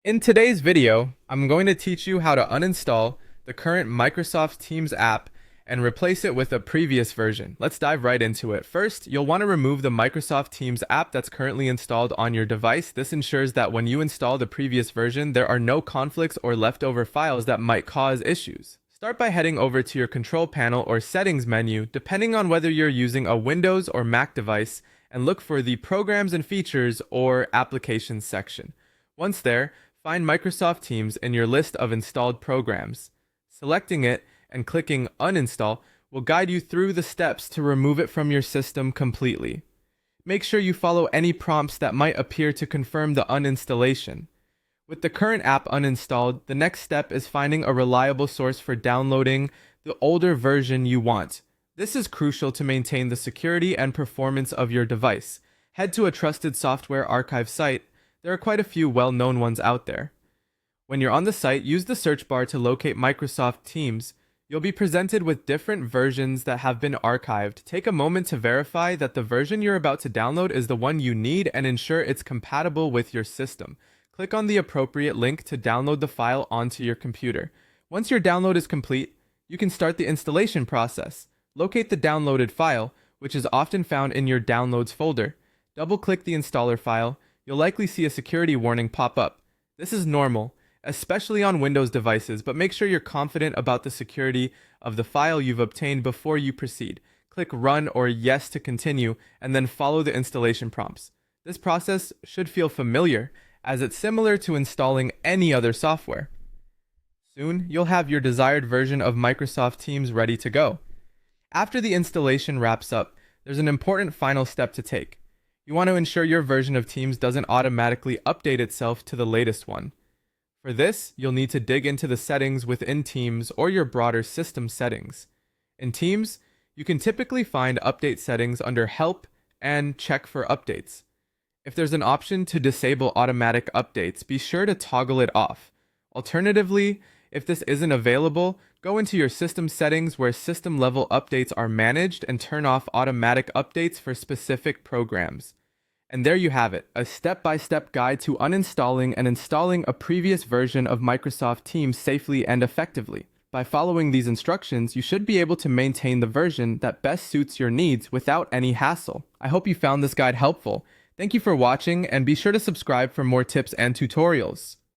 In today's video, I'm going to teach you how to uninstall the current Microsoft Teams app and replace it with a previous version. Let's dive right into it. First, you'll want to remove the Microsoft Teams app that's currently installed on your device. This ensures that when you install the previous version, there are no conflicts or leftover files that might cause issues. Start by heading over to your control panel or settings menu, depending on whether you're using a Windows or Mac device, and look for the Programs and Features or Applications section. Once there, find Microsoft Teams in your list of installed programs. Selecting it and clicking Uninstall will guide you through the steps to remove it from your system completely. Make sure you follow any prompts that might appear to confirm the uninstallation. With the current app uninstalled, the next step is finding a reliable source for downloading the older version you want. This is crucial to maintain the security and performance of your device. Head to a trusted software archive site. There are quite a few well-known ones out there. When you're on the site, use the search bar to locate Microsoft Teams. You'll be presented with different versions that have been archived. Take a moment to verify that the version you're about to download is the one you need and ensure it's compatible with your system. Click on the appropriate link to download the file onto your computer. Once your download is complete, you can start the installation process. Locate the downloaded file, which is often found in your Downloads folder. Double-click the installer file. You'll likely see a security warning pop up. This is normal, especially on Windows devices, but make sure you're confident about the security of the file you've obtained before you proceed. Click Run or Yes to continue, and then follow the installation prompts. This process should feel familiar, as it's similar to installing any other software. Soon, you'll have your desired version of Microsoft Teams ready to go. After the installation wraps up, there's an important final step to take. You want to ensure your version of Teams doesn't automatically update itself to the latest one. For this, you'll need to dig into the settings within Teams or your broader system settings. In Teams, you can typically find update settings under Help and Check for Updates. If there's an option to disable automatic updates, be sure to toggle it off. Alternatively, if this isn't available, go into your system settings where system-level updates are managed and turn off automatic updates for specific programs. And there you have it, a step-by-step guide to uninstalling and installing a previous version of Microsoft Teams safely and effectively. By following these instructions, you should be able to maintain the version that best suits your needs without any hassle. I hope you found this guide helpful. Thank you for watching, and be sure to subscribe for more tips and tutorials.